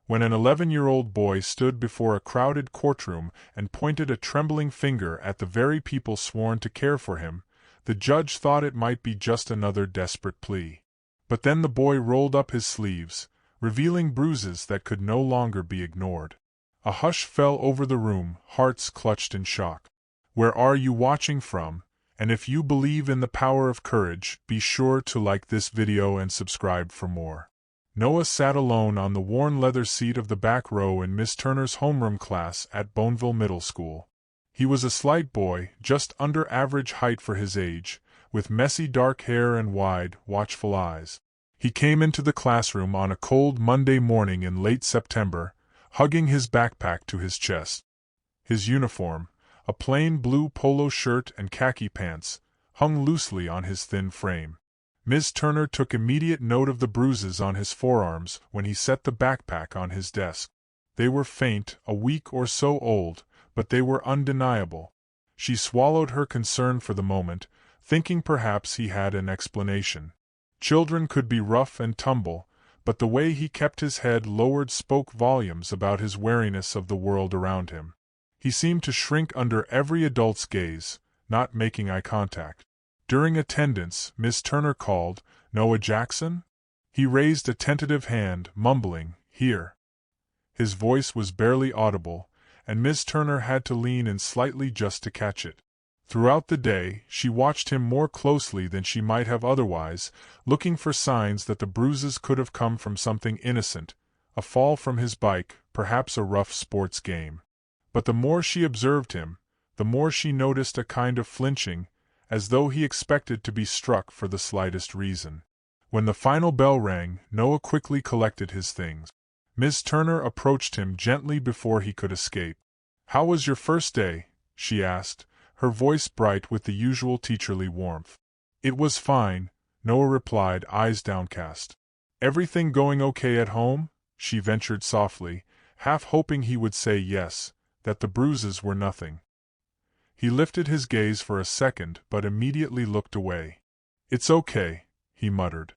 when an 11-year-old boy stood before a crowded courtroom and pointed a trembling finger at the very people sworn to care for him, the judge thought it might be just another desperate plea. But then the boy rolled up his sleeves, revealing bruises that could no longer be ignored. A hush fell over the room, hearts clutched in shock. Where are you watching from? And if you believe in the power of courage, be sure to like this video and subscribe for more. Noah sat alone on the worn leather seat of the back row in Miss Turner's homeroom class at Boneville Middle School. He was a slight boy, just under average height for his age, with messy dark hair and wide, watchful eyes. He came into the classroom on a cold Monday morning in late September, hugging his backpack to his chest. His uniform, a plain blue polo shirt and khaki pants, hung loosely on his thin frame. Ms. Turner took immediate note of the bruises on his forearms when he set the backpack on his desk. They were faint, a week or so old, but they were undeniable. She swallowed her concern for the moment, thinking perhaps he had an explanation. Children could be rough and tumble, but the way he kept his head lowered spoke volumes about his wariness of the world around him. He seemed to shrink under every adult's gaze, not making eye contact. During attendance, Miss Turner called, "Noah Jackson?" He raised a tentative hand, mumbling, "Here." His voice was barely audible, and Miss Turner had to lean in slightly just to catch it. Throughout the day, she watched him more closely than she might have otherwise, looking for signs that the bruises could have come from something innocent, a fall from his bike, perhaps a rough sports game. But the more she observed him, the more she noticed a kind of flinching, as though he expected to be struck for the slightest reason. When the final bell rang, Noah quickly collected his things. Miss Turner approached him gently before he could escape. "How was your first day?" she asked, her voice bright with the usual teacherly warmth. "It was fine," Noah replied, eyes downcast. "Everything going okay at home?" she ventured softly, half hoping he would say yes, that the bruises were nothing. He lifted his gaze for a second but immediately looked away. "It's okay," he muttered.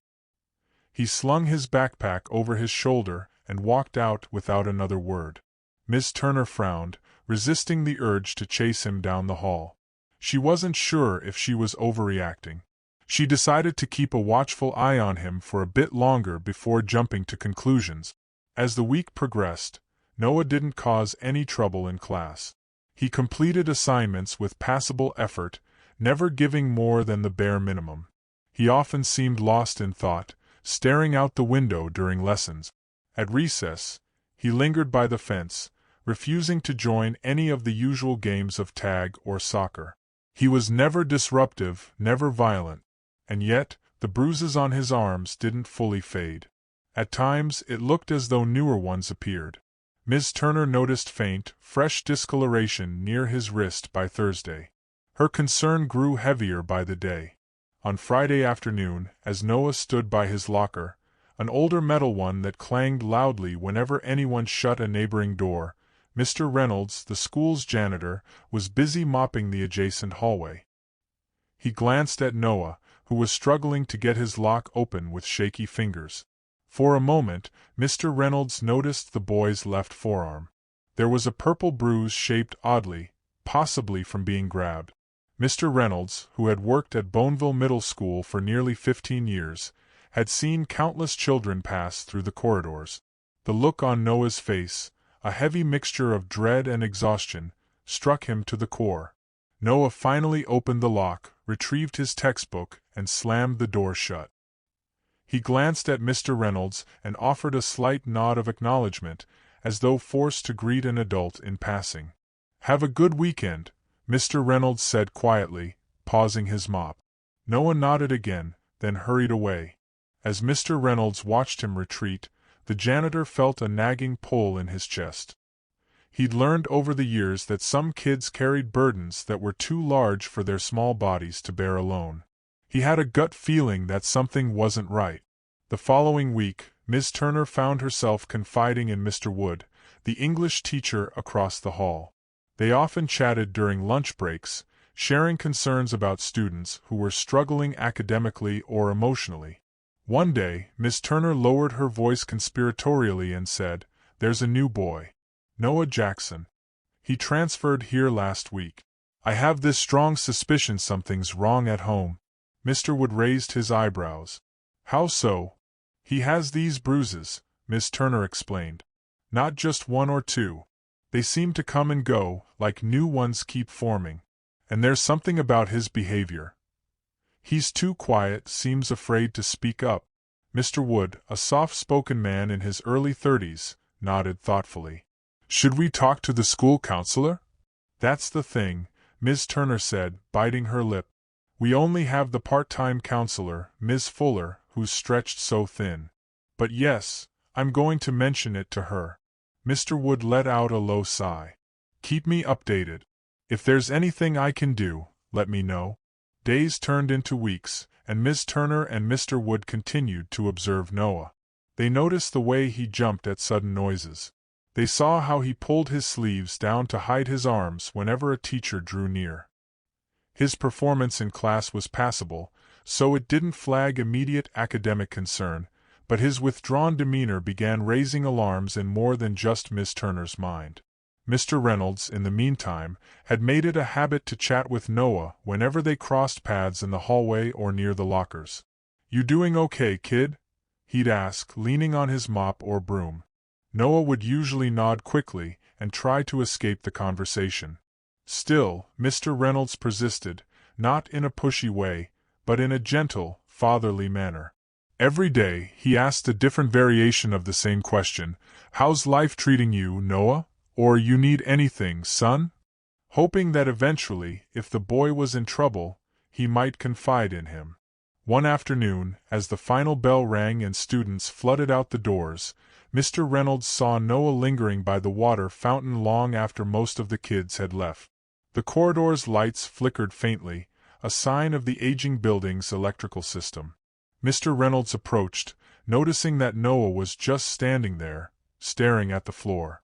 He slung his backpack over his shoulder and walked out without another word. Miss Turner frowned, resisting the urge to chase him down the hall. She wasn't sure if she was overreacting. She decided to keep a watchful eye on him for a bit longer before jumping to conclusions. As the week progressed, Noah didn't cause any trouble in class. He completed assignments with passable effort, never giving more than the bare minimum. He often seemed lost in thought, staring out the window during lessons. At recess, he lingered by the fence, refusing to join any of the usual games of tag or soccer. He was never disruptive, never violent, and yet the bruises on his arms didn't fully fade. At times it looked as though newer ones appeared. Miss Turner noticed faint, fresh discoloration near his wrist by Thursday. Her concern grew heavier by the day. On Friday afternoon, as Noah stood by his locker, an older metal one that clanged loudly whenever anyone shut a neighboring door, Mr. Reynolds, the school's janitor, was busy mopping the adjacent hallway. He glanced at Noah, who was struggling to get his lock open with shaky fingers. For a moment, Mr. Reynolds noticed the boy's left forearm. There was a purple bruise shaped oddly, possibly from being grabbed. Mr. Reynolds, who had worked at Boneville Middle School for nearly 15 years, had seen countless children pass through the corridors. The look on Noah's face, a heavy mixture of dread and exhaustion, struck him to the core. Noah finally opened the lock, retrieved his textbook, and slammed the door shut. He glanced at Mr. Reynolds and offered a slight nod of acknowledgement, as though forced to greet an adult in passing. "Have a good weekend," Mr. Reynolds said quietly, pausing his mop. Noah nodded again, then hurried away. As Mr. Reynolds watched him retreat, the janitor felt a nagging pull in his chest. He'd learned over the years that some kids carried burdens that were too large for their small bodies to bear alone. He had a gut feeling that something wasn't right. The following week, Miss Turner found herself confiding in Mr. Wood, the English teacher across the hall. They often chatted during lunch breaks, sharing concerns about students who were struggling academically or emotionally. One day, Miss Turner lowered her voice conspiratorially and said, There's a new boy. Noah Jackson. He transferred here last week. I have this strong suspicion something's wrong at home. Mr. Wood raised his eyebrows. How so? He has these bruises, Miss Turner explained. Not just one or two. They seem to come and go, like new ones keep forming. And there's something about his behavior. He's too quiet, seems afraid to speak up. Mr. Wood, a soft-spoken man in his early 30s, nodded thoughtfully. Should we talk to the school counselor? That's the thing, Ms. Turner said, biting her lip. We only have the part-time counselor, Ms. Fuller, who's stretched so thin. But yes, I'm going to mention it to her. Mr. Wood let out a low sigh. Keep me updated. If there's anything I can do, let me know. Days turned into weeks, and Ms. Turner and Mr. Wood continued to observe Noah. They noticed the way he jumped at sudden noises. They saw how he pulled his sleeves down to hide his arms whenever a teacher drew near. His performance in class was passable, so it didn't flag immediate academic concern, but his withdrawn demeanor began raising alarms in more than just Miss Turner's mind. Mr. Reynolds, in the meantime, had made it a habit to chat with Noah whenever they crossed paths in the hallway or near the lockers. You doing okay, kid? He'd ask, leaning on his mop or broom. Noah would usually nod quickly and try to escape the conversation. Still, Mr. Reynolds persisted, not in a pushy way, but in a gentle, fatherly manner. Every day, he asked a different variation of the same question. How's life treating you, Noah? Or you need anything, son? Hoping that eventually, if the boy was in trouble, he might confide in him. One afternoon, as the final bell rang and students flooded out the doors, Mr. Reynolds saw Noah lingering by the water fountain long after most of the kids had left. The corridor's lights flickered faintly, a sign of the aging building's electrical system. Mr. Reynolds approached, noticing that Noah was just standing there, staring at the floor.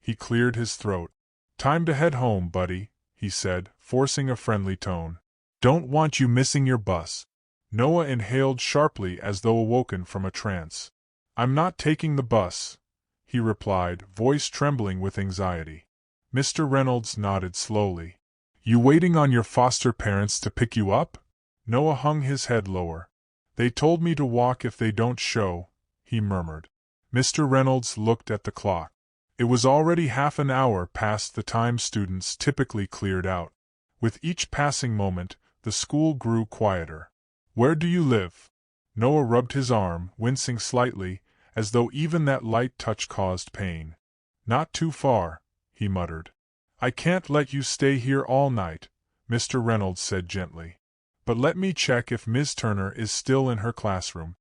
He cleared his throat. Time to head home, buddy, he said, forcing a friendly tone. Don't want you missing your bus. Noah inhaled sharply as though awoken from a trance. I'm not taking the bus, he replied, voice trembling with anxiety. Mr. Reynolds nodded slowly. You waiting on your foster parents to pick you up? Noah hung his head lower. They told me to walk if they don't show, he murmured. Mr. Reynolds looked at the clock. It was already half an hour past the time students typically cleared out. With each passing moment, the school grew quieter. Where do you live? Noah rubbed his arm, wincing slightly, as though even that light touch caused pain. Not too far, he muttered. I can't let you stay here all night, Mr. Reynolds said gently. But let me check if Miss Turner is still in her classroom.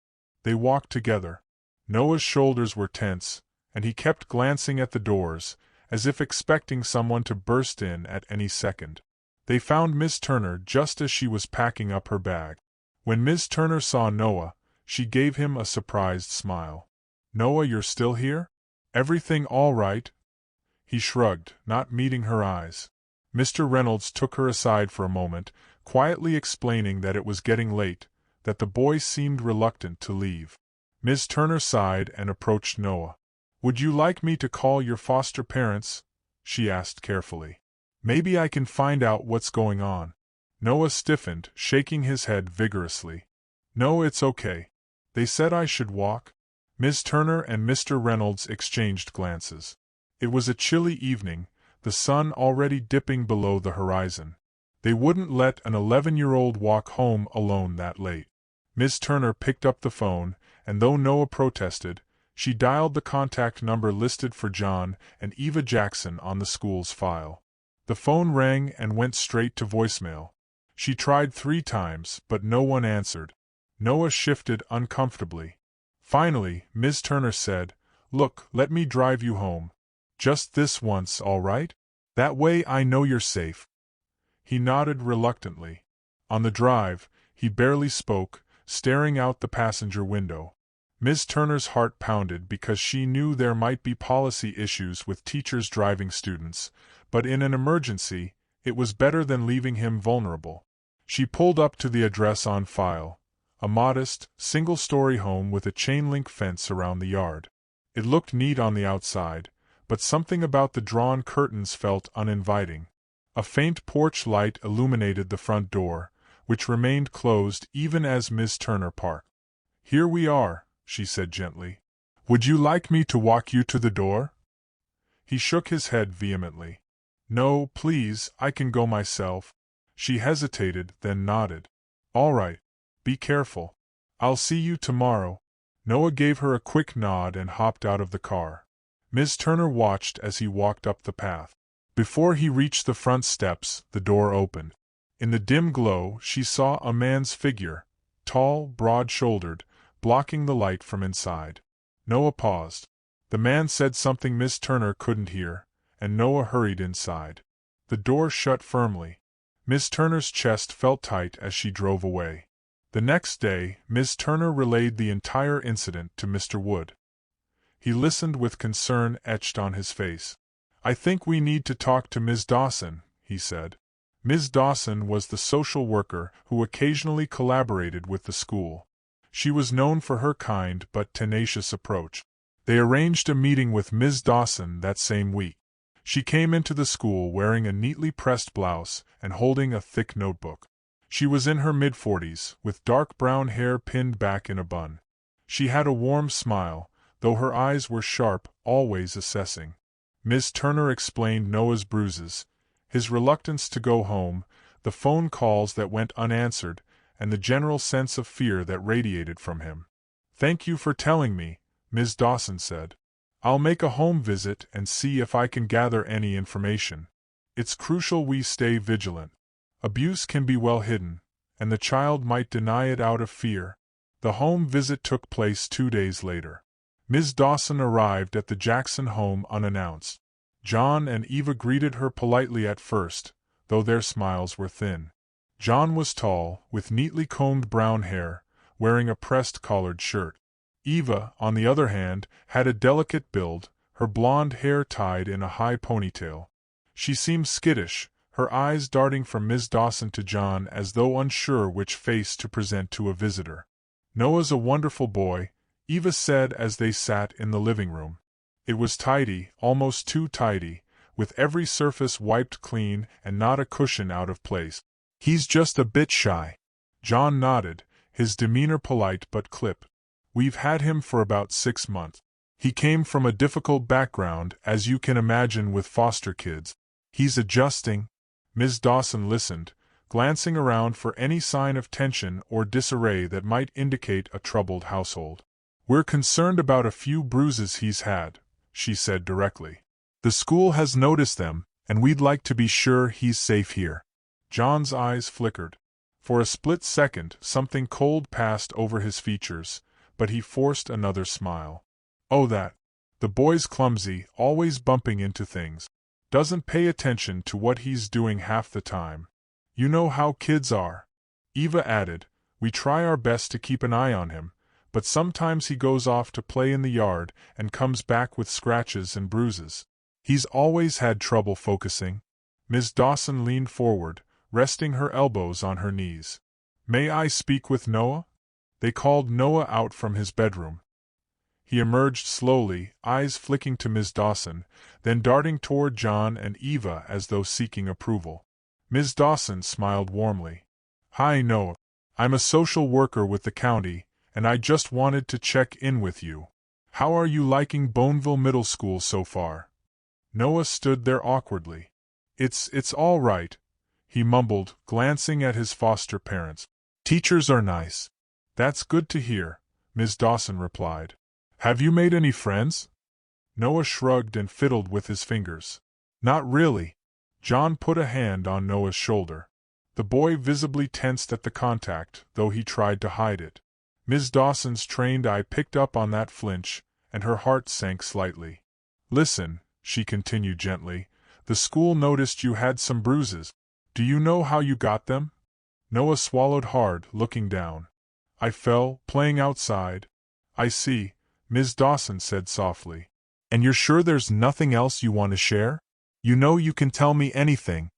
They walked together. Noah's shoulders were tense, and he kept glancing at the doors, as if expecting someone to burst in at any second. They found Miss Turner just as she was packing up her bag. When Miss Turner saw Noah, she gave him a surprised smile. Noah, you're still here? Everything all right? He shrugged, not meeting her eyes. Mr. Reynolds took her aside for a moment, quietly explaining that it was getting late, that the boy seemed reluctant to leave. Miss Turner sighed and approached Noah. Would you like me to call your foster parents? She asked carefully. Maybe I can find out what's going on. Noah stiffened, shaking his head vigorously. No, it's okay. They said I should walk. Miss Turner and Mr. Reynolds exchanged glances. It was a chilly evening, the sun already dipping below the horizon. They wouldn't let an 11-year-old walk home alone that late. Miss Turner picked up the phone, and though Noah protested, she dialed the contact number listed for John and Eva Jackson on the school's file. The phone rang and went straight to voicemail. She tried 3 times, but no one answered. Noah shifted uncomfortably. Finally, Miss Turner said, Look, let me drive you home. Just this once, all right? That way I know you're safe. He nodded reluctantly. On the drive, he barely spoke, staring out the passenger window. Miss Turner's heart pounded because she knew there might be policy issues with teachers driving students, but in an emergency, it was better than leaving him vulnerable. She pulled up to the address on file, a modest, single-story home with a chain-link fence around the yard. It looked neat on the outside, but something about the drawn curtains felt uninviting. A faint porch light illuminated the front door, which remained closed even as Miss Turner parked. "Here we are," she said gently. "Would you like me to walk you to the door?" He shook his head vehemently. "No, please, I can go myself." She hesitated, then nodded. "All right. Be careful. I'll see you tomorrow." Noah gave her a quick nod and hopped out of the car. Miss Turner watched as he walked up the path. Before he reached the front steps, the door opened. In the dim glow, she saw a man's figure, tall, broad-shouldered, blocking the light from inside. Noah paused. The man said something Miss Turner couldn't hear, and Noah hurried inside. The door shut firmly. Miss Turner's chest felt tight as she drove away. The next day, Miss Turner relayed the entire incident to Mr. Wood. He listened with concern etched on his face. "I think we need to talk to Ms. Dawson," he said. Ms. Dawson was the social worker who occasionally collaborated with the school. She was known for her kind but tenacious approach. They arranged a meeting with Ms. Dawson that same week. She came into the school wearing a neatly pressed blouse and holding a thick notebook. She was in her mid-40s, with dark brown hair pinned back in a bun. She had a warm smile, though her eyes were sharp, always assessing. Miss Turner explained Noah's bruises, his reluctance to go home, the phone calls that went unanswered, and the general sense of fear that radiated from him. "Thank you for telling me," Ms. Dawson said. "I'll make a home visit and see if I can gather any information. It's crucial we stay vigilant. Abuse can be well hidden, and the child might deny it out of fear." The home visit took place 2 days later. Ms. Dawson arrived at the Jackson home unannounced. John and Eva greeted her politely at first, though their smiles were thin. John was tall, with neatly combed brown hair, wearing a pressed collared shirt. Eva, on the other hand, had a delicate build, her blonde hair tied in a high ponytail. She seemed skittish, her eyes darting from Ms. Dawson to John as though unsure which face to present to a visitor. "Noah's a wonderful boy," Eva said as they sat in the living room. It was tidy, almost too tidy, with every surface wiped clean and not a cushion out of place. "He's just a bit shy." John nodded, his demeanor polite but clipped. "We've had him for about 6 months. He came from a difficult background, as you can imagine with foster kids. He's adjusting." Ms. Dawson listened, glancing around for any sign of tension or disarray that might indicate a troubled household. "We're concerned about a few bruises he's had," she said directly. "The school has noticed them, and we'd like to be sure he's safe here." John's eyes flickered. For a split second, something cold passed over his features, but he forced another smile. "Oh, that. The boy's clumsy, always bumping into things. Doesn't pay attention to what he's doing half the time. You know how kids are." Eva added, "We try our best to keep an eye on him, but sometimes he goes off to play in the yard and comes back with scratches and bruises. He's always had trouble focusing." Ms. Dawson leaned forward, resting her elbows on her knees. "May I speak with Noah?" They called Noah out from his bedroom. He emerged slowly, eyes flicking to Ms. Dawson, then darting toward John and Eva as though seeking approval. Ms. Dawson smiled warmly. "Hi, Noah. I'm a social worker with the county, and I just wanted to check in with you. How are you liking Boneville Middle School so far?" Noah stood there awkwardly. It's all right," he mumbled, glancing at his foster parents. "Teachers are nice." "That's good to hear," Ms. Dawson replied. "Have you made any friends?" Noah shrugged and fiddled with his fingers. "Not really." John put a hand on Noah's shoulder. The boy visibly tensed at the contact, though he tried to hide it. Ms. Dawson's trained eye picked up on that flinch, and her heart sank slightly. "Listen," she continued gently, "the school noticed you had some bruises. Do you know how you got them?" Noah swallowed hard, looking down. "I fell, playing outside." "I see," Ms. Dawson said softly. "And you're sure there's nothing else you want to share? You know you can tell me anything."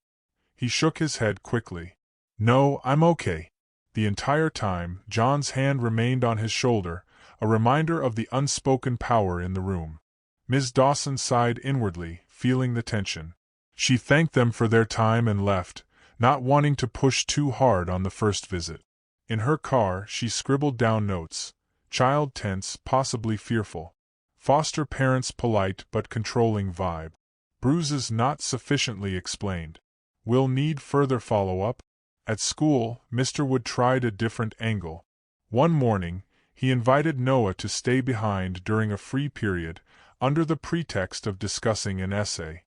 He shook his head quickly. "No, I'm okay." The entire time, John's hand remained on his shoulder, a reminder of the unspoken power in the room. Ms. Dawson sighed inwardly, feeling the tension. She thanked them for their time and left, not wanting to push too hard on the first visit. In her car, she scribbled down notes. Child tense, possibly fearful. Foster parents polite but controlling vibe. Bruises not sufficiently explained. Will need further follow-up? At school, Mr. Wood tried a different angle. One morning, he invited Noah to stay behind during a free period, under the pretext of discussing an essay.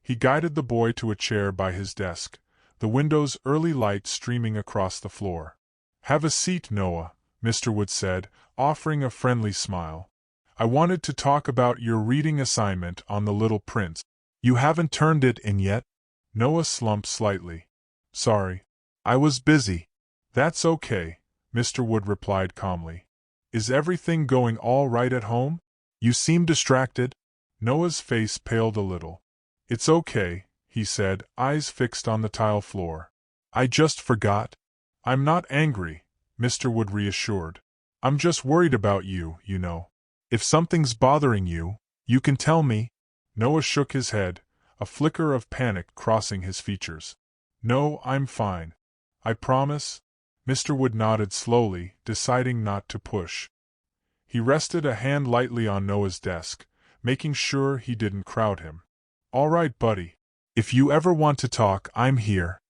He guided the boy to a chair by his desk, the window's early light streaming across the floor. "Have a seat, Noah," Mr. Wood said, offering a friendly smile. "I wanted to talk about your reading assignment on The Little Prince. You haven't turned it in yet?" Noah slumped slightly. "Sorry. I was busy." "That's okay," Mr. Wood replied calmly. "Is everything going all right at home? You seem distracted." Noah's face paled a little. "It's okay," he said, eyes fixed on the tile floor. "I just forgot." "I'm not angry," Mr. Wood reassured. "I'm just worried about you, you know. If something's bothering you, you can tell me." Noah shook his head, a flicker of panic crossing his features. "No, I'm fine. I promise." Mr. Wood nodded slowly, deciding not to push. He rested a hand lightly on Noah's desk, making sure he didn't crowd him. "All right, buddy. If you ever want to talk, I'm here."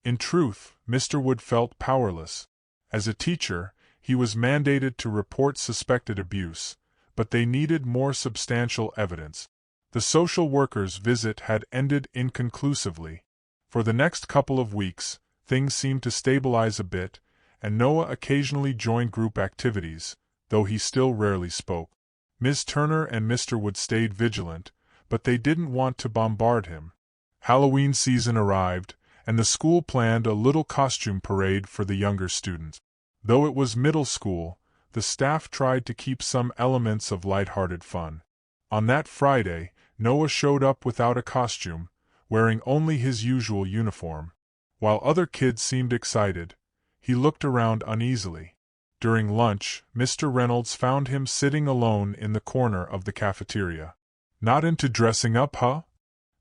In truth, Mr. Wood felt powerless. As a teacher, he was mandated to report suspected abuse, but they needed more substantial evidence. The social worker's visit had ended inconclusively. For the next couple of weeks, things seemed to stabilize a bit, and Noah occasionally joined group activities, though he still rarely spoke. Ms. Turner and Mr. Wood stayed vigilant, but they didn't want to bombard him. Halloween season arrived, and the school planned a little costume parade for the younger students. Though it was middle school, the staff tried to keep some elements of lighthearted fun. On that Friday, Noah showed up without a costume, wearing only his usual uniform. While other kids seemed excited, he looked around uneasily. During lunch, Mr. Reynolds found him sitting alone in the corner of the cafeteria. "Not into dressing up, huh?"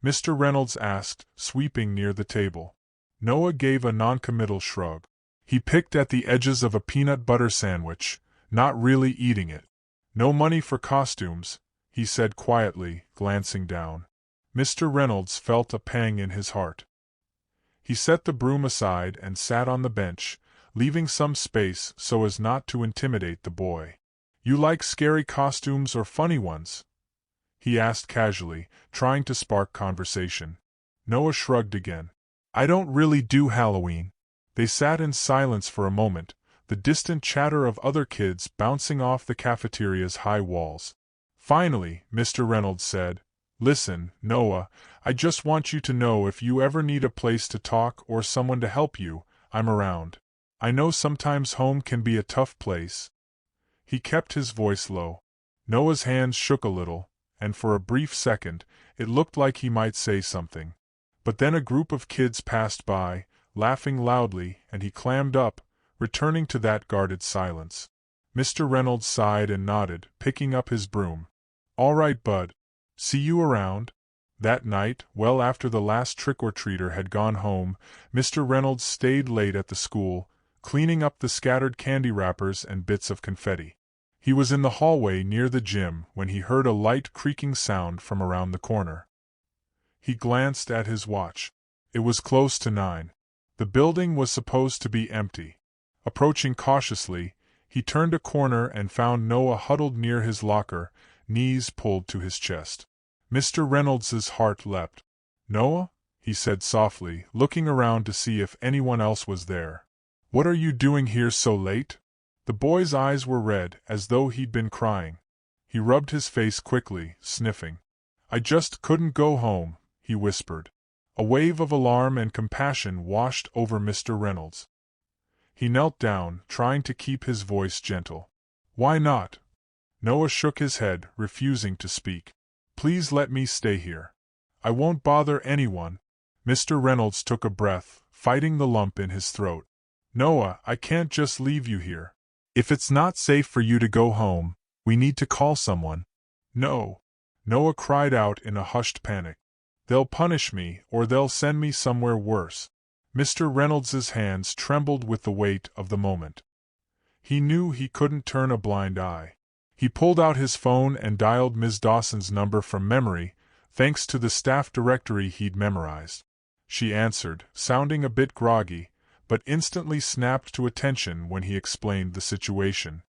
Mr. Reynolds asked, sweeping near the table. Noah gave a noncommittal shrug. He picked at the edges of a peanut butter sandwich, not really eating it. "No money for costumes," he said quietly, glancing down. Mr. Reynolds felt a pang in his heart. He set the broom aside and sat on the bench, leaving some space so as not to intimidate the boy. "You like scary costumes or funny ones?" he asked casually, trying to spark conversation. Noah shrugged again. "I don't really do Halloween." They sat in silence for a moment, the distant chatter of other kids bouncing off the cafeteria's high walls. Finally, Mr. Reynolds said, "Listen, Noah, I just want you to know if you ever need a place to talk or someone to help you, I'm around. I know sometimes home can be a tough place." He kept his voice low. Noah's hands shook a little, and for a brief second, it looked like he might say something. But then a group of kids passed by, laughing loudly, and he clammed up, returning to that guarded silence. Mr. Reynolds sighed and nodded, picking up his broom. "All right, bud. See you around." That night, well after the last trick-or-treater had gone home, Mr. Reynolds stayed late at the school, cleaning up the scattered candy wrappers and bits of confetti. He was in the hallway near the gym when he heard a light creaking sound from around the corner. He glanced at his watch. It was close to 9. The building was supposed to be empty. Approaching cautiously, he turned a corner and found Noah huddled near his locker, knees pulled to his chest. Mr. Reynolds's heart leapt. "Noah?" he said softly, looking around to see if anyone else was there. "What are you doing here so late?" The boy's eyes were red, as though he'd been crying. He rubbed his face quickly, sniffing. "I just couldn't go home," he whispered. A wave of alarm and compassion washed over Mr. Reynolds. He knelt down, trying to keep his voice gentle. "Why not?" Noah shook his head, refusing to speak. "Please let me stay here. I won't bother anyone." Mr. Reynolds took a breath, fighting the lump in his throat. "Noah, I can't just leave you here. If it's not safe for you to go home, we need to call someone. No. Noah cried out in a hushed panic. They'll punish me, or they'll send me somewhere worse. Mr. Reynolds's hands trembled with the weight of the moment. He knew he couldn't turn a blind eye. He pulled out his phone and dialed Ms. Dawson's number from memory, thanks to the staff directory he'd memorized. She answered, sounding a bit groggy, but instantly snapped to attention when he explained the situation.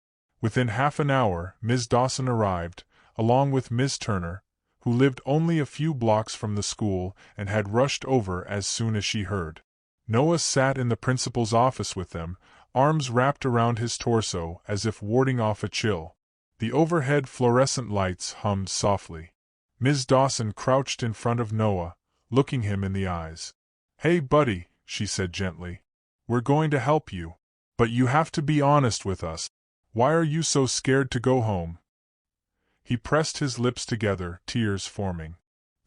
Within half an hour, Ms. Dawson arrived, along with Ms. Turner, who lived only a few blocks from the school and had rushed over as soon as she heard. Noah sat in the principal's office with them, arms wrapped around his torso as if warding off a chill. The overhead fluorescent lights hummed softly. Ms. Dawson crouched in front of Noah, looking him in the eyes. "Hey, buddy," she said gently. "We're going to help you. But you have to be honest with us. Why are you so scared to go home?" He pressed his lips together, tears forming.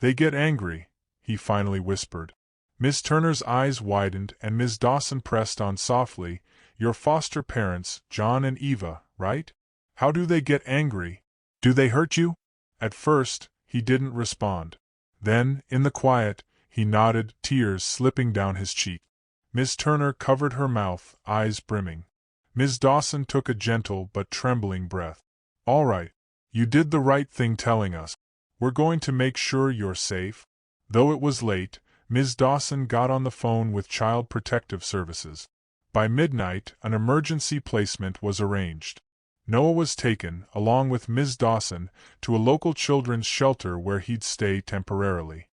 "They get angry," he finally whispered. Miss Turner's eyes widened and Ms. Dawson pressed on softly. "Your foster parents, John and Eva, right? How do they get angry? Do they hurt you?" At first, he didn't respond. Then, in the quiet, he nodded, tears slipping down his cheek. Miss Turner covered her mouth, eyes brimming. Ms. Dawson took a gentle but trembling breath. "All right. You did the right thing telling us. We're going to make sure you're safe." Though it was late, Ms. Dawson got on the phone with Child Protective Services. By midnight, an emergency placement was arranged. Noah was taken, along with Ms. Dawson, to a local children's shelter where he'd stay temporarily.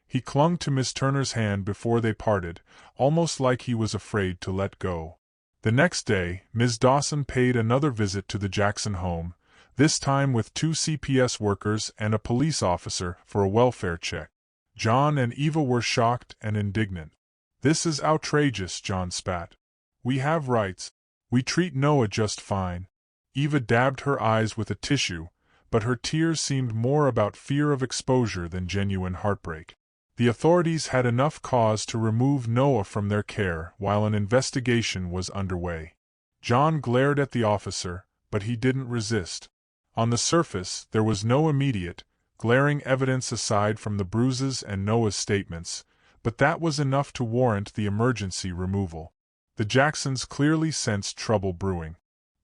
He clung to Miss Turner's hand before they parted, almost like he was afraid to let go. The next day, Ms. Dawson paid another visit to the Jackson home, this time with 2 CPS workers and a police officer for a welfare check. John and Eva were shocked and indignant. "This is outrageous," John spat. "We have rights. We treat Noah just fine." Eva dabbed her eyes with a tissue, but her tears seemed more about fear of exposure than genuine heartbreak. The authorities had enough cause to remove Noah from their care while an investigation was underway. John glared at the officer, but he didn't resist. On the surface, there was no immediate, glaring evidence aside from the bruises and Noah's statements, but that was enough to warrant the emergency removal. The Jacksons clearly sensed trouble brewing.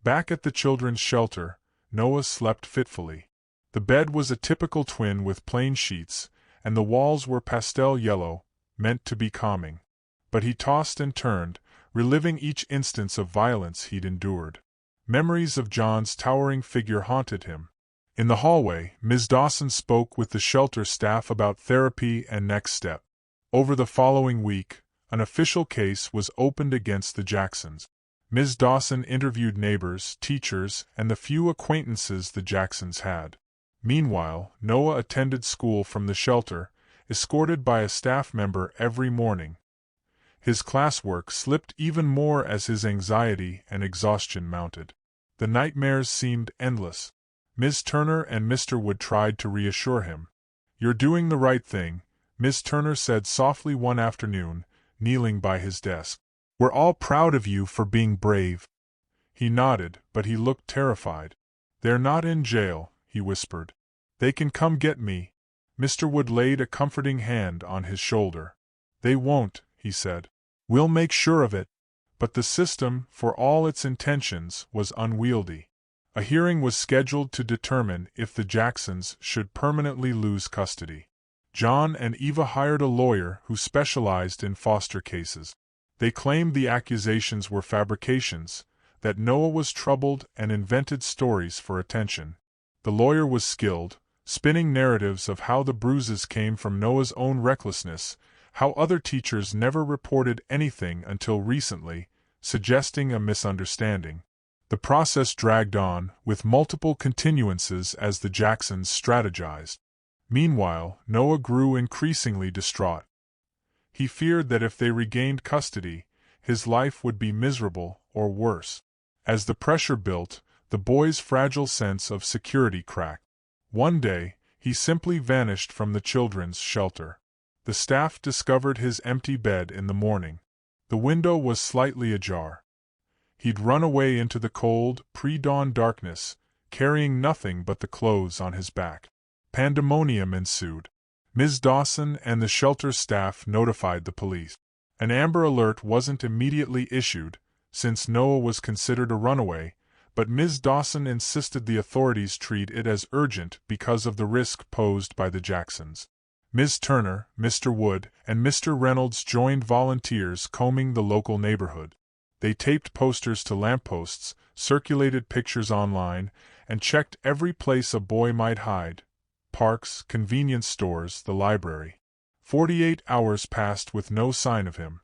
Back at the children's shelter, Noah slept fitfully. The bed was a typical twin with plain sheets, and the walls were pastel yellow, meant to be calming. But he tossed and turned, reliving each instance of violence he'd endured. Memories of John's towering figure haunted him. In the hallway, Ms. Dawson spoke with the shelter staff about therapy and next step. Over the following week, an official case was opened against the Jacksons. Ms. Dawson interviewed neighbors, teachers, and the few acquaintances the Jacksons had. Meanwhile, Noah attended school from the shelter, escorted by a staff member every morning. His classwork slipped even more as his anxiety and exhaustion mounted. The nightmares seemed endless. Ms. Turner and Mr. Wood tried to reassure him. "You're doing the right thing," Ms. Turner said softly one afternoon, kneeling by his desk. "We're all proud of you for being brave." He nodded, but he looked terrified. "They're not in jail," he whispered. "They can come get me." Mr. Wood laid a comforting hand on his shoulder. "They won't," he said. "We'll make sure of it." But the system, for all its intentions, was unwieldy. A hearing was scheduled to determine if the Jacksons should permanently lose custody. John and Eva hired a lawyer who specialized in foster cases. They claimed the accusations were fabrications, that Noah was troubled and invented stories for attention. The lawyer was skilled, spinning narratives of how the bruises came from Noah's own recklessness, how other teachers never reported anything until recently, suggesting a misunderstanding. The process dragged on, with multiple continuances as the Jacksons strategized. Meanwhile, Noah grew increasingly distraught. He feared that if they regained custody, his life would be miserable or worse. As the pressure built, the boy's fragile sense of security cracked. One day, he simply vanished from the children's shelter. The staff discovered his empty bed in the morning. The window was slightly ajar. He'd run away into the cold, pre-dawn darkness, carrying nothing but the clothes on his back. Pandemonium ensued. Ms. Dawson and the shelter staff notified the police. An Amber Alert wasn't immediately issued, since Noah was considered a runaway, but Ms. Dawson insisted the authorities treat it as urgent because of the risk posed by the Jacksons. Ms. Turner, Mr. Wood, and Mr. Reynolds joined volunteers combing the local neighborhood. They taped posters to lampposts, circulated pictures online, and checked every place a boy might hide: parks, convenience stores, the library. 48 hours passed with no sign of him.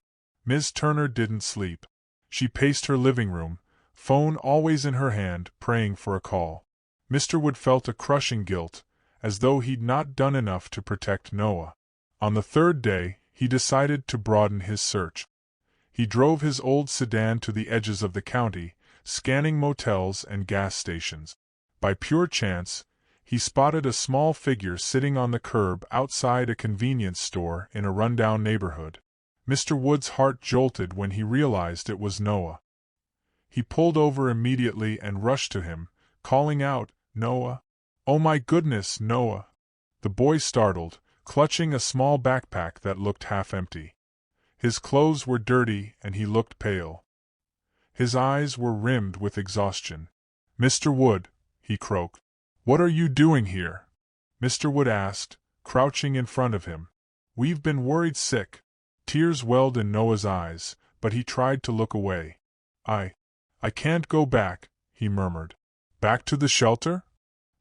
Ms. Turner didn't sleep. She paced her living room, phone always in her hand, praying for a call. Mr. Wood felt a crushing guilt, as though he'd not done enough to protect Noah. On the third day, he decided to broaden his search. He drove his old sedan to the edges of the county, scanning motels and gas stations. By pure chance, he spotted a small figure sitting on the curb outside a convenience store in a rundown neighborhood. Mr. Wood's heart jolted when he realized it was Noah. He pulled over immediately and rushed to him, calling out, "Noah! Oh my goodness, Noah!" The boy startled, clutching a small backpack that looked half empty. His clothes were dirty and he looked pale. His eyes were rimmed with exhaustion. "Mr. Wood," he croaked. "What are you doing here?" Mr. Wood asked, crouching in front of him. "We've been worried sick." Tears welled in Noah's eyes, but he tried to look away. I can't go back," he murmured. "Back to the shelter?"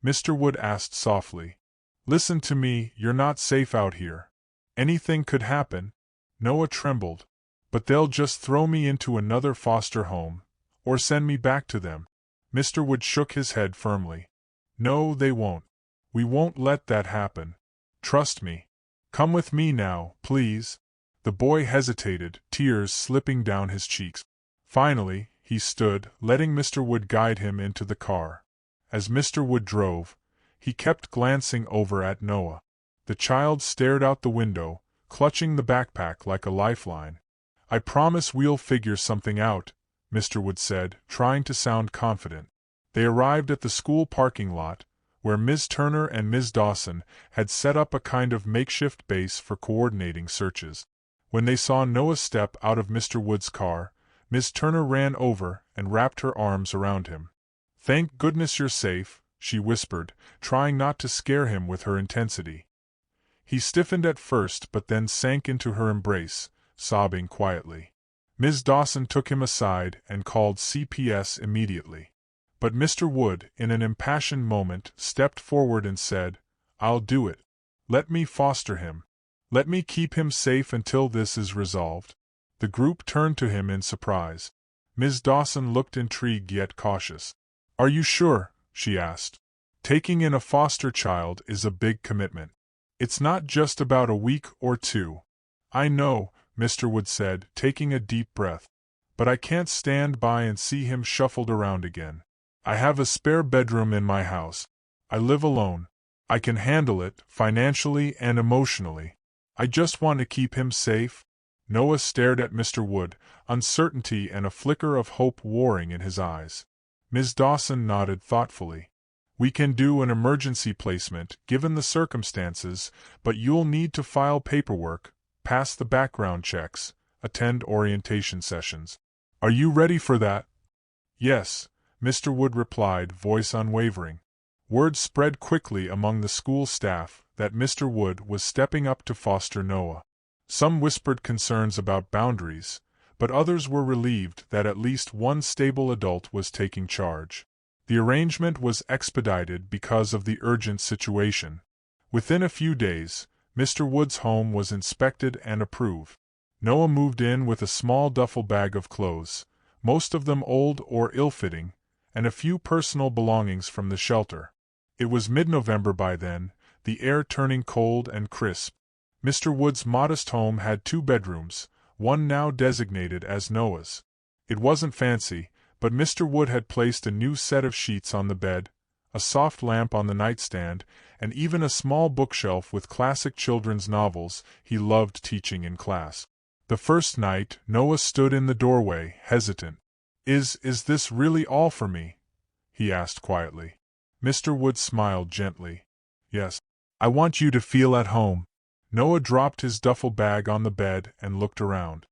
Mr. Wood asked softly. "Listen to me, you're not safe out here. Anything could happen." Noah trembled. "But they'll just throw me into another foster home, or send me back to them." Mr. Wood shook his head firmly. "No, they won't. We won't let that happen. Trust me. Come with me now, please." The boy hesitated, tears slipping down his cheeks. Finally, he stood, letting Mr. Wood guide him into the car. As Mr. Wood drove, he kept glancing over at Noah. The child stared out the window, clutching the backpack like a lifeline. "I promise we'll figure something out," Mr. Wood said, trying to sound confident. They arrived at the school parking lot, where Ms. Turner and Ms. Dawson had set up a kind of makeshift base for coordinating searches. When they saw Noah step out of Mr. Wood's car, Ms. Turner ran over and wrapped her arms around him. "Thank goodness you're safe," she whispered, trying not to scare him with her intensity. He stiffened at first but then sank into her embrace, sobbing quietly. Ms. Dawson took him aside and called CPS immediately. But Mr. Wood, in an impassioned moment, stepped forward and said, "I'll do it. Let me foster him. Let me keep him safe until this is resolved." The group turned to him in surprise. Ms. Dawson looked intrigued yet cautious. "Are you sure?" she asked. "Taking in a foster child is a big commitment. It's not just about a week or two." "I know," Mr. Wood said, taking a deep breath. "But I can't stand by and see him shuffled around again. I have a spare bedroom in my house. I live alone. I can handle it, financially and emotionally. I just want to keep him safe." Noah stared at Mr. Wood, uncertainty and a flicker of hope warring in his eyes. Ms. Dawson nodded thoughtfully. "We can do an emergency placement, given the circumstances, but you'll need to file paperwork, pass the background checks, attend orientation sessions. Are you ready for that?" "Yes," Mr. Wood replied, voice unwavering. Word spread quickly among the school staff that Mr. Wood was stepping up to foster Noah. Some whispered concerns about boundaries, but others were relieved that at least one stable adult was taking charge. The arrangement was expedited because of the urgent situation. Within a few days, Mr. Wood's home was inspected and approved. Noah moved in with a small duffel bag of clothes, most of them old or ill-fitting, and a few personal belongings from the shelter. It was mid-November by then, the air turning cold and crisp. Mr. Wood's modest home had 2 bedrooms, one now designated as Noah's. It wasn't fancy, but Mr. Wood had placed a new set of sheets on the bed, a soft lamp on the nightstand, and even a small bookshelf with classic children's novels he loved teaching in class. The first night, Noah stood in the doorway, hesitant. Is this really all for me?" he asked quietly. Mr. Wood smiled gently. "Yes. I want you to feel at home." Noah dropped his duffel bag on the bed and looked around.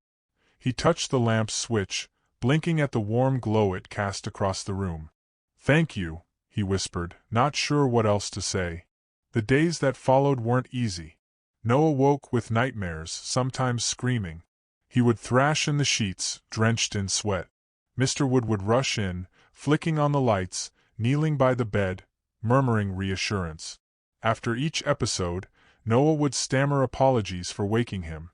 He touched the lamp's switch, blinking at the warm glow it cast across the room. "Thank you," he whispered, not sure what else to say. The days that followed weren't easy. Noah woke with nightmares, sometimes screaming. He would thrash in the sheets, drenched in sweat. Mr. Wood would rush in, flicking on the lights, kneeling by the bed, murmuring reassurance. After each episode, Noah would stammer apologies for waking him.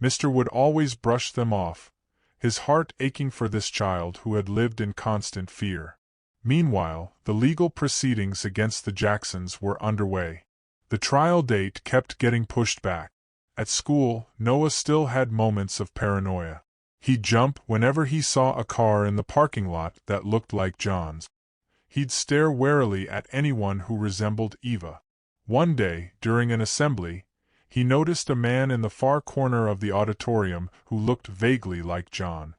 Mr. Wood always brushed them off, his heart aching for this child who had lived in constant fear. Meanwhile, the legal proceedings against the Jacksons were underway. The trial date kept getting pushed back. At school, Noah still had moments of paranoia. He'd jump whenever he saw a car in the parking lot that looked like John's. He'd stare warily at anyone who resembled Eva. One day, during an assembly, he noticed a man in the far corner of the auditorium who looked vaguely like John.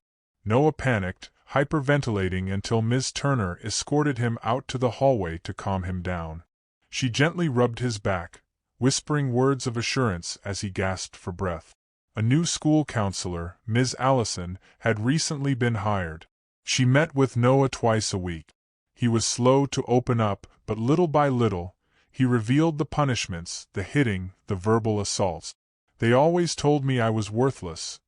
Noah panicked, hyperventilating until Ms. Turner escorted him out to the hallway to calm him down. She gently rubbed his back, whispering words of assurance as he gasped for breath. A new school counselor, Ms. Allison, had recently been hired. She met with Noah twice a week. He was slow to open up, but little by little, he revealed the punishments, the hitting, the verbal assaults. "They always told me I was worthless,"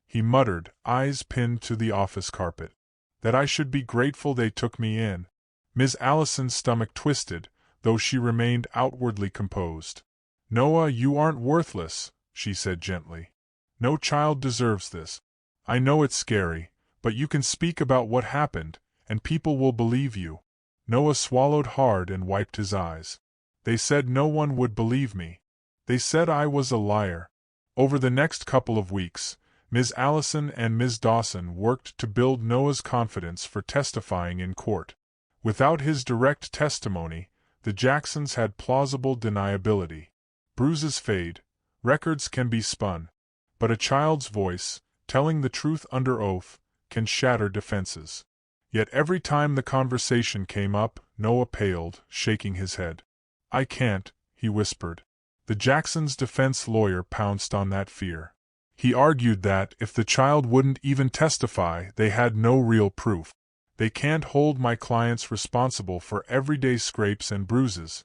he muttered, eyes pinned to the office carpet. "That I should be grateful they took me in." Ms. Allison's stomach twisted, though she remained outwardly composed. "Noah, you aren't worthless," she said gently. "No child deserves this. I know it's scary, but you can speak about what happened, and people will believe you." Noah swallowed hard and wiped his eyes. "They said no one would believe me. They said I was a liar." Over the next couple of weeks, Ms. Allison and Ms. Dawson worked to build Noah's confidence for testifying in court. Without his direct testimony, the Jacksons had plausible deniability. Bruises fade, records can be spun, but a child's voice, telling the truth under oath, can shatter defenses. Yet every time the conversation came up, Noah paled, shaking his head. "I can't," he whispered. The Jacksons' defense lawyer pounced on that fear. He argued that, if the child wouldn't even testify, they had no real proof. "They can't hold my clients responsible for everyday scrapes and bruises,"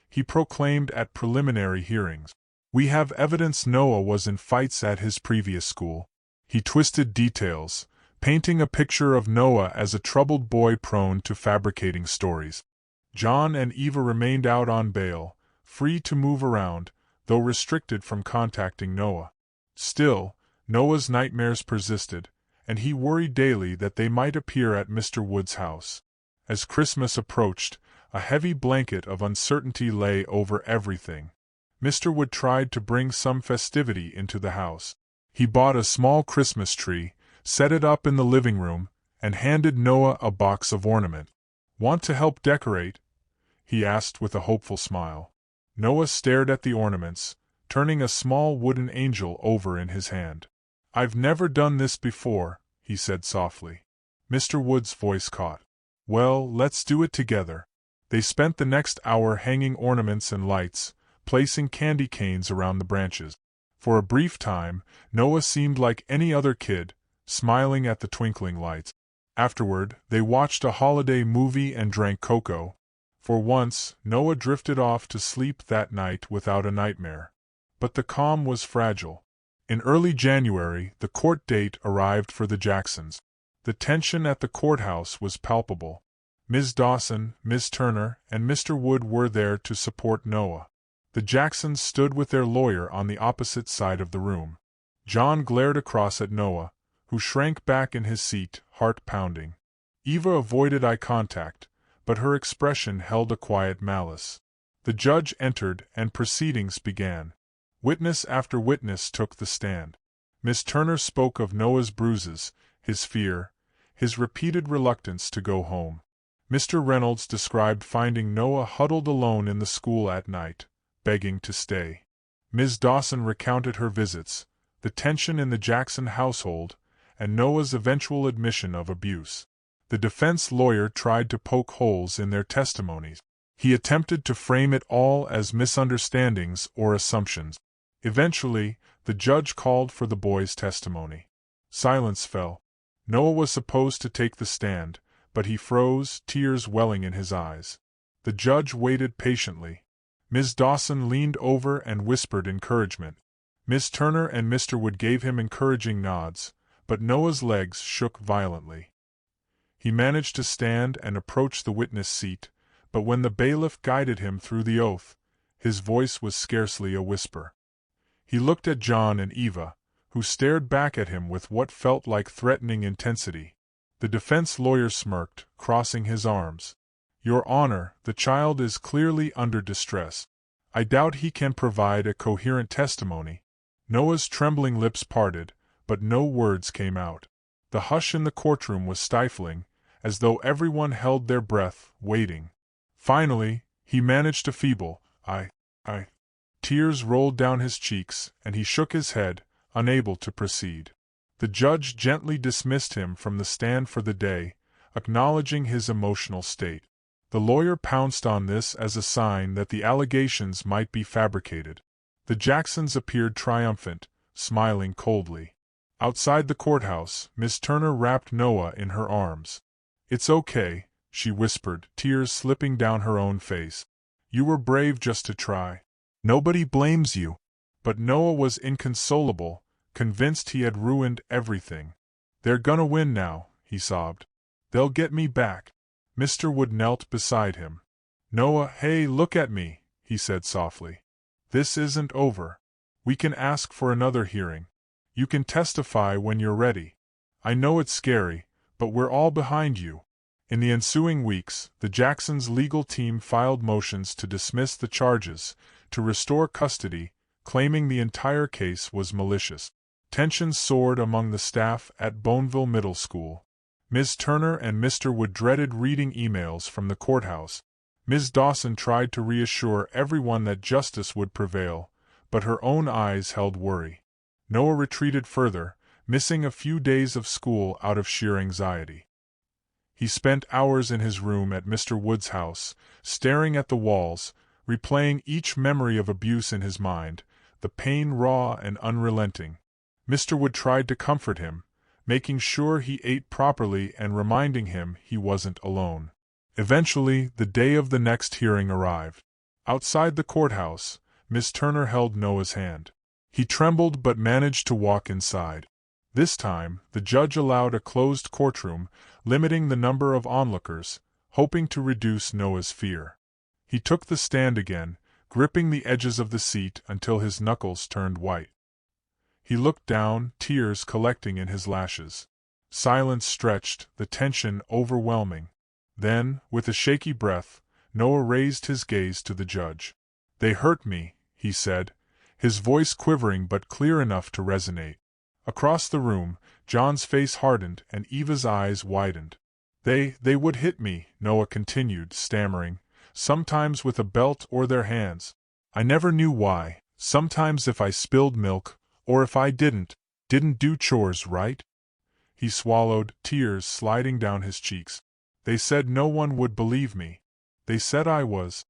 he proclaimed at preliminary hearings. "We have evidence Noah was in fights at his previous school." He twisted details, painting a picture of Noah as a troubled boy prone to fabricating stories. John and Eva remained out on bail, free to move around, though restricted from contacting Noah. Still, Noah's nightmares persisted, and he worried daily that they might appear at Mr. Wood's house. As Christmas approached, a heavy blanket of uncertainty lay over everything. Mr. Wood tried to bring some festivity into the house. He bought a small Christmas tree, set it up in the living room, and handed Noah a box of ornament. "Want to help decorate?" he asked with a hopeful smile. Noah stared at the ornaments, turning a small wooden angel over in his hand. "I've never done this before," he said softly. Mr. Wood's voice caught. "Well, let's do it together." They spent the next hour hanging ornaments and lights, placing candy canes around the branches. For a brief time, Noah seemed like any other kid, smiling at the twinkling lights. Afterward, they watched a holiday movie and drank cocoa. For once, Noah drifted off to sleep that night without a nightmare. But the calm was fragile. In early January, the court date arrived for the Jacksons. The tension at the courthouse was palpable. Ms. Dawson, Ms. Turner, and Mr. Wood were there to support Noah. The Jacksons stood with their lawyer on the opposite side of the room. John glared across at Noah, who shrank back in his seat, heart pounding. Eva avoided eye contact, but her expression held a quiet malice. The judge entered, and proceedings began. Witness after witness took the stand. Miss Turner spoke of Noah's bruises, his fear, his repeated reluctance to go home. Mr. Reynolds described finding Noah huddled alone in the school at night, begging to stay. Ms. Dawson recounted her visits, the tension in the Jackson household, and Noah's eventual admission of abuse. The defense lawyer tried to poke holes in their testimonies. He attempted to frame it all as misunderstandings or assumptions. Eventually, the judge called for the boy's testimony. Silence fell. Noah was supposed to take the stand, but he froze, tears welling in his eyes. The judge waited patiently. Ms. Dawson leaned over and whispered encouragement. Miss Turner and Mr. Wood gave him encouraging nods, but Noah's legs shook violently. He managed to stand and approach the witness seat, but when the bailiff guided him through the oath, his voice was scarcely a whisper. He looked at John and Eva, who stared back at him with what felt like threatening intensity. The defense lawyer smirked, crossing his arms. "Your Honor, the child is clearly under distress. I doubt he can provide a coherent testimony." Noah's trembling lips parted, but no words came out. The hush in the courtroom was stifling, as though everyone held their breath, waiting. Finally, he managed to feeble, I. Tears rolled down his cheeks, and he shook his head, unable to proceed. The judge gently dismissed him from the stand for the day, acknowledging his emotional state. The lawyer pounced on this as a sign that the allegations might be fabricated. The Jacksons appeared triumphant, smiling coldly. Outside the courthouse, Miss Turner wrapped Noah in her arms. "It's okay," she whispered, tears slipping down her own face. "You were brave just to try. Nobody blames you." But Noah was inconsolable, convinced he had ruined everything. "They're gonna win now," he sobbed. "They'll get me back." Mr. Wood knelt beside him. "Noah, hey, look at me," he said softly. "This isn't over. We can ask for another hearing. You can testify when you're ready. I know it's scary, but we're all behind you." In the ensuing weeks, the Jacksons' legal team filed motions to dismiss the charges, to restore custody, claiming the entire case was malicious. Tensions soared among the staff at Boneville Middle School. Ms. Turner and Mr. Wood dreaded reading emails from the courthouse. Ms. Dawson tried to reassure everyone that justice would prevail, but her own eyes held worry. Noah retreated further, missing a few days of school out of sheer anxiety. He spent hours in his room at Mr. Wood's house, staring at the walls, replaying each memory of abuse in his mind, the pain raw and unrelenting. Mr. Wood tried to comfort him, making sure he ate properly and reminding him he wasn't alone. Eventually, the day of the next hearing arrived. Outside the courthouse, Miss Turner held Noah's hand. He trembled but managed to walk inside. This time, the judge allowed a closed courtroom, limiting the number of onlookers, hoping to reduce Noah's fear. He took the stand again, gripping the edges of the seat until his knuckles turned white. He looked down, tears collecting in his lashes. Silence stretched, the tension overwhelming. Then, with a shaky breath, Noah raised his gaze to the judge. "They hurt me," he said, his voice quivering but clear enough to resonate. Across the room, John's face hardened and Eva's eyes widened. They would hit me," Noah continued, stammering, "sometimes with a belt or their hands. I never knew why, sometimes if I spilled milk, or if I didn't do chores right." He swallowed, tears sliding down his cheeks. "They said no one would believe me. They said I was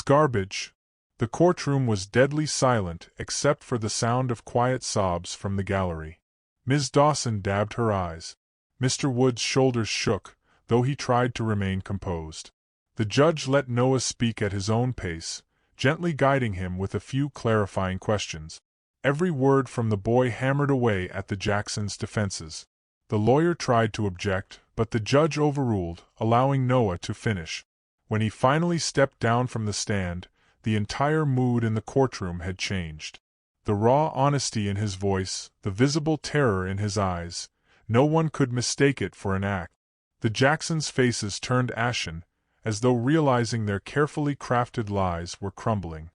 garbage." The courtroom was deadly silent except for the sound of quiet sobs from the gallery. Ms. Dawson dabbed her eyes. Mr. Wood's shoulders shook, though he tried to remain composed. The judge let Noah speak at his own pace, gently guiding him with a few clarifying questions. Every word from the boy hammered away at the Jacksons' defenses. The lawyer tried to object, but the judge overruled, allowing Noah to finish. When he finally stepped down from the stand, the entire mood in the courtroom had changed. The raw honesty in his voice, the visible terror in his eyes, no one could mistake it for an act. The Jacksons' faces turned ashen, as though realizing their carefully crafted lies were crumbling.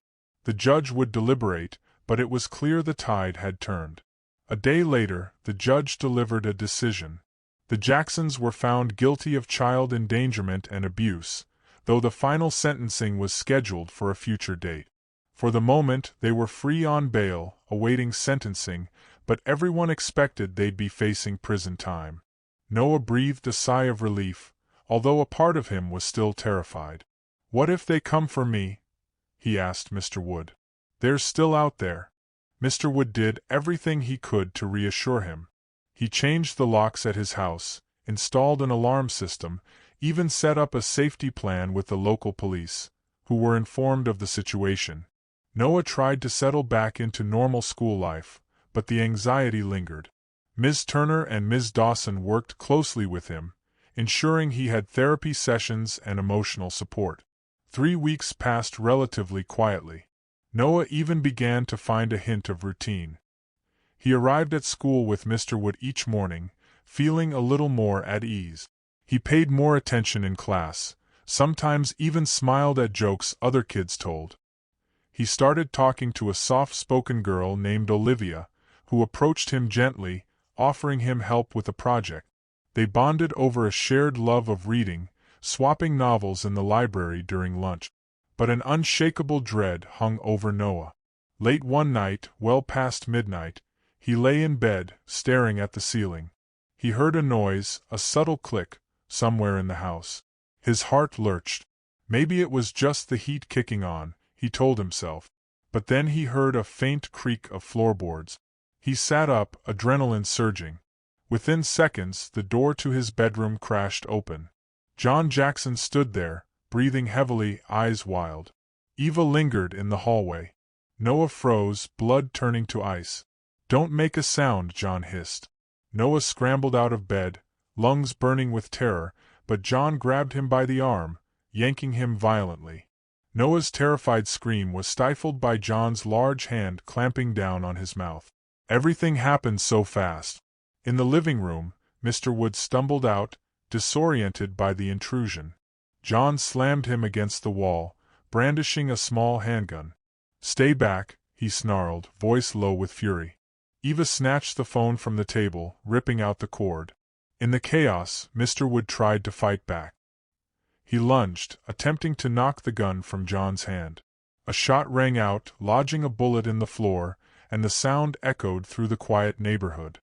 The judge would deliberate, but it was clear the tide had turned. A day later, the judge delivered a decision. The Jacksons were found guilty of child endangerment and abuse, though the final sentencing was scheduled for a future date. For the moment, they were free on bail, awaiting sentencing, but everyone expected they'd be facing prison time. Noah breathed a sigh of relief, although a part of him was still terrified. "What if they come for me?" he asked Mr. Wood. "They're still out there." Mr. Wood did everything he could to reassure him. He changed the locks at his house, installed an alarm system, even set up a safety plan with the local police, who were informed of the situation. Noah tried to settle back into normal school life, but the anxiety lingered. Ms. Turner and Ms. Dawson worked closely with him, ensuring he had therapy sessions and emotional support. 3 weeks passed relatively quietly. Noah even began to find a hint of routine. He arrived at school with Mr. Wood each morning, feeling a little more at ease. He paid more attention in class, sometimes even smiled at jokes other kids told. He started talking to a soft-spoken girl named Olivia, who approached him gently, offering him help with a project. They bonded over a shared love of reading, swapping novels in the library during lunch. But an unshakable dread hung over Noah. Late one night, well past midnight, he lay in bed, staring at the ceiling. He heard a noise, a subtle click, somewhere in the house. His heart lurched. Maybe it was just the heat kicking on, he told himself. But then he heard a faint creak of floorboards. He sat up, adrenaline surging. Within seconds, the door to his bedroom crashed open. John Jackson stood there, breathing heavily, eyes wild. Eva lingered in the hallway. Noah froze, blood turning to ice. "Don't make a sound," John hissed. Noah scrambled out of bed, lungs burning with terror, but John grabbed him by the arm, yanking him violently. Noah's terrified scream was stifled by John's large hand clamping down on his mouth. Everything happened so fast. In the living room, Mr. Wood stumbled out, disoriented by the intrusion. John slammed him against the wall, brandishing a small handgun. "Stay back," he snarled, voice low with fury. Eva snatched the phone from the table, ripping out the cord. In the chaos, Mr. Wood tried to fight back. He lunged, attempting to knock the gun from John's hand. A shot rang out, lodging a bullet in the floor, and the sound echoed through the quiet neighborhood.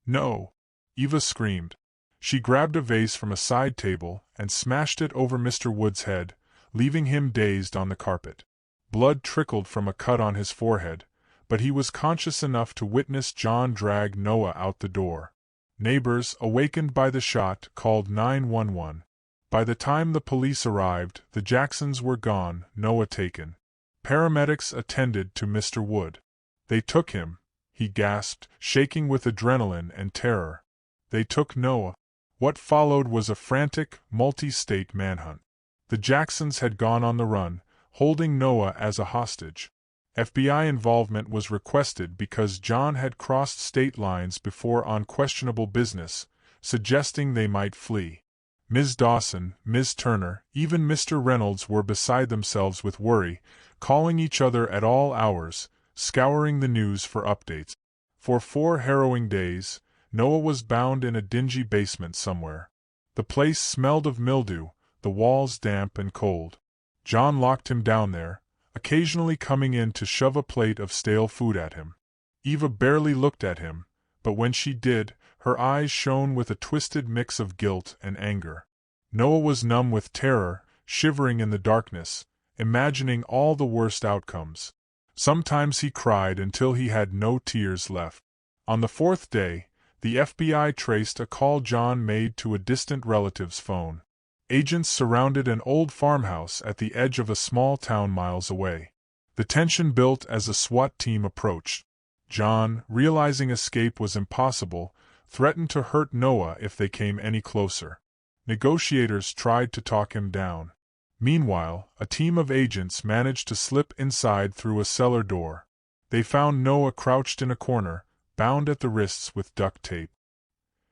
"No!" Eva screamed. She grabbed a vase from a side table and smashed it over Mr. Wood's head, leaving him dazed on the carpet. Blood trickled from a cut on his forehead, but he was conscious enough to witness John drag Noah out the door. Neighbors, awakened by the shot, called 911. By the time the police arrived, the Jacksons were gone, Noah taken. Paramedics attended to Mr. Wood. "They took him," he gasped, shaking with adrenaline and terror. "They took Noah." What followed was a frantic, multi-state manhunt. The Jacksons had gone on the run, holding Noah as a hostage. FBI involvement was requested because John had crossed state lines before on questionable business, suggesting they might flee. Ms. Dawson, Ms. Turner, even Mr. Reynolds were beside themselves with worry, calling each other at all hours, scouring the news for updates. For 4 harrowing days, Noah was bound in a dingy basement somewhere. The place smelled of mildew, the walls damp and cold. John locked him down there, occasionally coming in to shove a plate of stale food at him. Eva barely looked at him, but when she did, her eyes shone with a twisted mix of guilt and anger. Noah was numb with terror, shivering in the darkness, imagining all the worst outcomes. Sometimes he cried until he had no tears left. On the 4th day, the FBI traced a call John made to a distant relative's phone. Agents surrounded an old farmhouse at the edge of a small town miles away. The tension built as a SWAT team approached. John, realizing escape was impossible, threatened to hurt Noah if they came any closer. Negotiators tried to talk him down. Meanwhile, a team of agents managed to slip inside through a cellar door. They found Noah crouched in a corner, bound at the wrists with duct tape.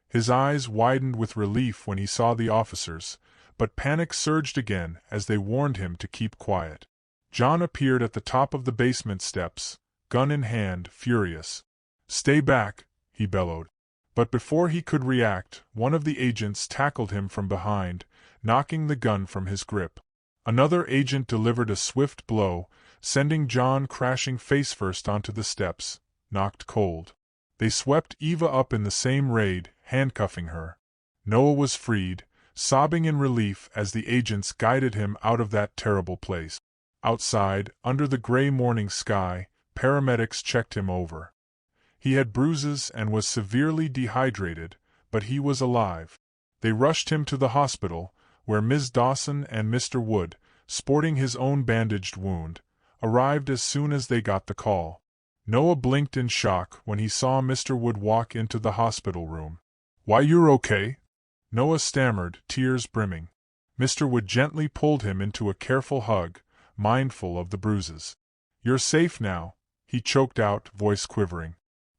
His eyes widened with relief when he saw the officers, but panic surged again as they warned him to keep quiet. John appeared at the top of the basement steps, gun in hand, furious. "Stay back," he bellowed. But before he could react, one of the agents tackled him from behind, knocking the gun from his grip. Another agent delivered a swift blow, sending John crashing face-first onto the steps, knocked cold. They swept Eva up in the same raid, handcuffing her. Noah was freed, sobbing in relief as the agents guided him out of that terrible place. Outside, under the gray morning sky, paramedics checked him over. He had bruises and was severely dehydrated, but he was alive. They rushed him to the hospital, where Ms. Dawson and Mr. Wood, sporting his own bandaged wound, arrived as soon as they got the call. Noah blinked in shock when he saw Mr. Wood walk into the hospital room. "Why, you're okay?" Noah stammered, tears brimming. Mr. Wood gently pulled him into a careful hug, mindful of the bruises. "You're safe now," he choked out, voice quivering.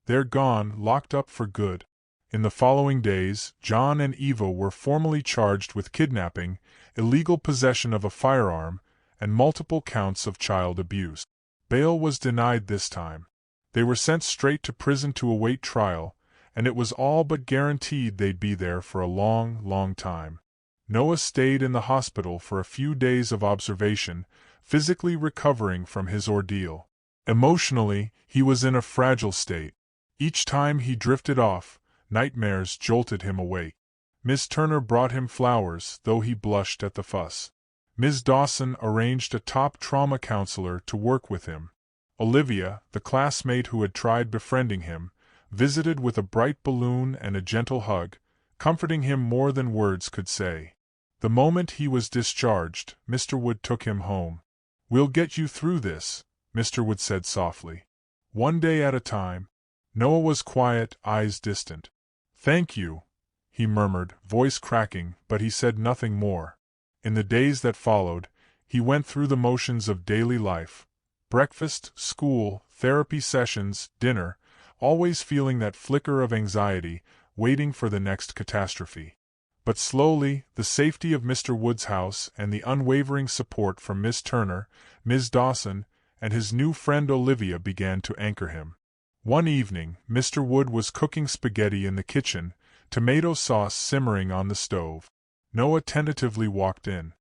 "They're gone, locked up for good." In the following days, John and Eva were formally charged with kidnapping, illegal possession of a firearm, and multiple counts of child abuse. Bail was denied this time. They were sent straight to prison to await trial, and it was all but guaranteed they'd be there for a long, long time. Noah stayed in the hospital for a few days of observation, physically recovering from his ordeal. Emotionally, he was in a fragile state. Each time he drifted off, nightmares jolted him awake. Miss Turner brought him flowers, though he blushed at the fuss. Ms. Dawson arranged a top trauma counselor to work with him. Olivia, the classmate who had tried befriending him, visited with a bright balloon and a gentle hug, comforting him more than words could say. The moment he was discharged, Mr. Wood took him home. "We'll get you through this," Mr. Wood said softly. "One day at a time." Noah was quiet, eyes distant. "Thank you," he murmured, voice cracking, but he said nothing more. In the days that followed, he went through the motions of daily life. Breakfast, school, therapy sessions, dinner, always feeling that flicker of anxiety, waiting for the next catastrophe. But slowly, the safety of Mr. Wood's house and the unwavering support from Miss Turner, Ms. Dawson, and his new friend Olivia began to anchor him. One evening, Mr. Wood was cooking spaghetti in the kitchen, tomato sauce simmering on the stove. Noah tentatively walked in.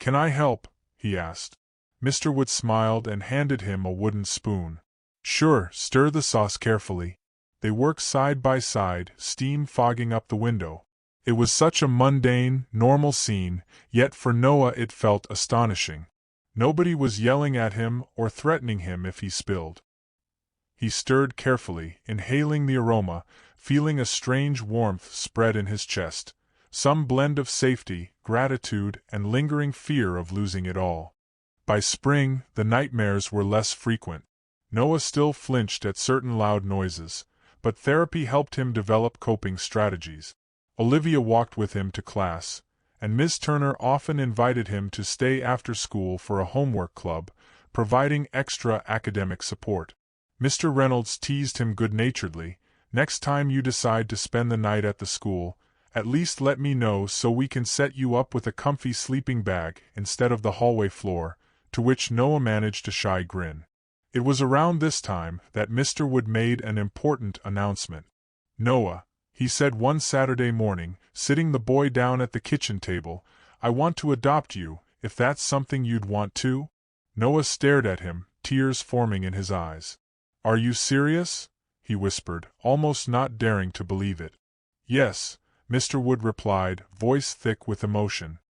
"Can I help?" he asked. Mr. Wood smiled and handed him a wooden spoon. "Sure, stir the sauce carefully." They worked side by side, steam fogging up the window. It was such a mundane, normal scene, yet for Noah it felt astonishing. Nobody was yelling at him or threatening him if he spilled. He stirred carefully, inhaling the aroma, feeling a strange warmth spread in his chest, some blend of safety, gratitude, and lingering fear of losing it all. By spring, the nightmares were less frequent. Noah still flinched at certain loud noises, but therapy helped him develop coping strategies. Olivia walked with him to class, and Miss Turner often invited him to stay after school for a homework club, providing extra academic support. Mr. Reynolds teased him good-naturedly, "Next time you decide to spend the night at the school, at least let me know so we can set you up with a comfy sleeping bag instead of the hallway floor," to which Noah managed a shy grin. It was around this time that Mr. Wood made an important announcement. "Noah," he said one Saturday morning, sitting the boy down at the kitchen table, "I want to adopt you, if that's something you'd want to." Noah stared at him, tears forming in his eyes. "Are you serious?" he whispered, almost not daring to believe it. "Yes," Mr. Wood replied, voice thick with emotion.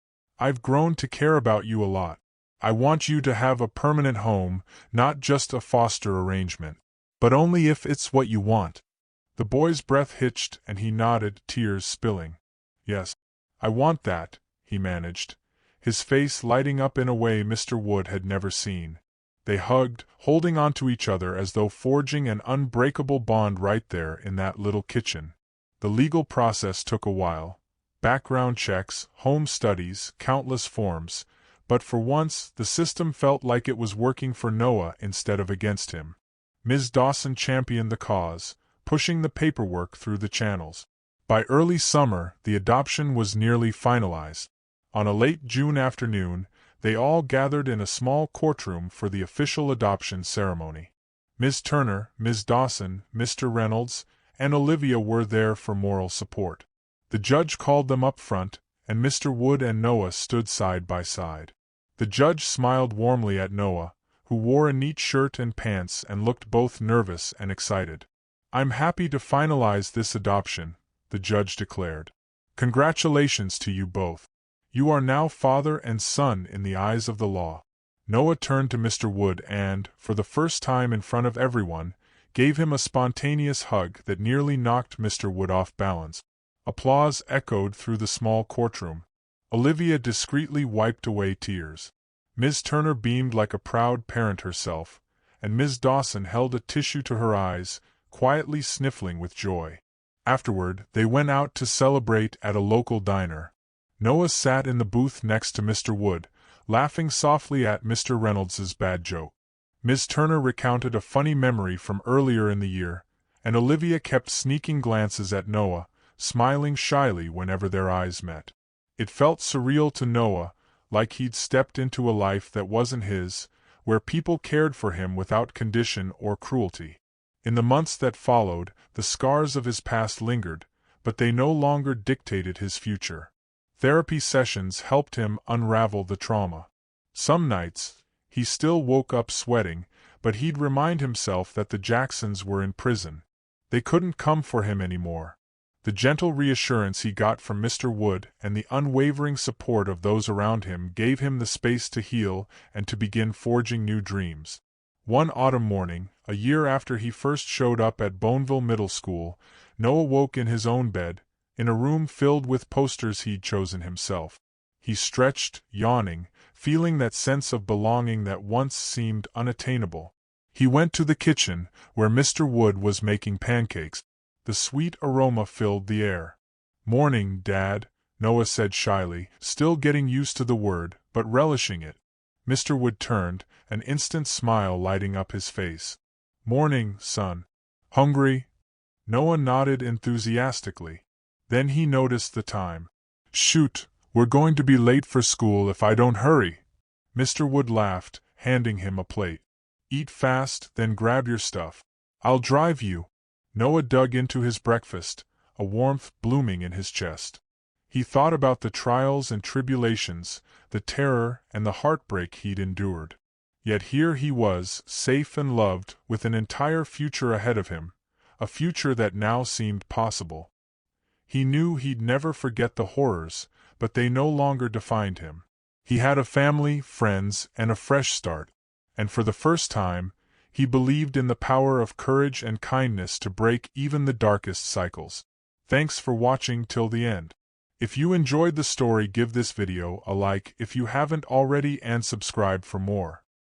"I've grown to care about you a lot. I want you to have a permanent home, not just a foster arrangement. But only if it's what you want." The boy's breath hitched and he nodded, tears spilling. "Yes, I want that," he managed, his face lighting up in a way Mr. Wood had never seen. They hugged, holding onto each other as though forging an unbreakable bond right there in that little kitchen. The legal process took a while. Background checks, home studies, countless forms. But for once, the system felt like it was working for Noah instead of against him. Ms. Dawson championed the cause, pushing the paperwork through the channels. By early summer, the adoption was nearly finalized. On a late June afternoon, they all gathered in a small courtroom for the official adoption ceremony. Ms. Turner, Ms. Dawson, Mr. Reynolds, and Olivia were there for moral support. The judge called them up front, and Mr. Wood and Noah stood side by side. The judge smiled warmly at Noah, who wore a neat shirt and pants and looked both nervous and excited. "I'm happy to finalize this adoption," the judge declared. Congratulations to you both. You are now father and son in the eyes of the law. Noah turned to Mr. Wood and, for the first time in front of everyone, gave him a spontaneous hug that nearly knocked Mr. Wood off balance. Applause echoed through the small courtroom. Olivia discreetly wiped away tears. Ms. Turner beamed like a proud parent herself, and Ms. Dawson held a tissue to her eyes, quietly sniffling with joy. Afterward, they went out to celebrate at a local diner. Noah sat in the booth next to Mr. Wood, laughing softly at Mr. Reynolds's bad joke. Ms. Turner recounted a funny memory from earlier in the year, and Olivia kept sneaking glances at Noah, smiling shyly whenever their eyes met. It felt surreal to Noah, like he'd stepped into a life that wasn't his, where people cared for him without condition or cruelty. In the months that followed, the scars of his past lingered, but they no longer dictated his future. Therapy sessions helped him unravel the trauma. Some nights, he still woke up sweating, but he'd remind himself that the Jacksons were in prison. They couldn't come for him anymore. The gentle reassurance he got from Mr. Wood and the unwavering support of those around him gave him the space to heal and to begin forging new dreams. One autumn morning, a year after he first showed up at Boneville Middle School, Noah woke in his own bed, in a room filled with posters he'd chosen himself. He stretched, yawning, feeling that sense of belonging that once seemed unattainable. He went to the kitchen, where Mr. Wood was making pancakes. The sweet aroma filled the air. "Morning, Dad," Noah said shyly, still getting used to the word, but relishing it. Mr. Wood turned, an instant smile lighting up his face. "Morning, son. Hungry?" Noah nodded enthusiastically. Then he noticed the time. "Shoot, we're going to be late for school if I don't hurry." Mr. Wood laughed, handing him a plate. "Eat fast, then grab your stuff. I'll drive you." Noah dug into his breakfast, a warmth blooming in his chest. He thought about the trials and tribulations, the terror and the heartbreak he'd endured. Yet here he was, safe and loved, with an entire future ahead of him, a future that now seemed possible. He knew he'd never forget the horrors, but they no longer defined him. He had a family, friends, and a fresh start, and for the first time, he believed in the power of courage and kindness to break even the darkest cycles. Thanks for watching till the end. If you enjoyed the story, give this video a like if you haven't already and subscribe for more.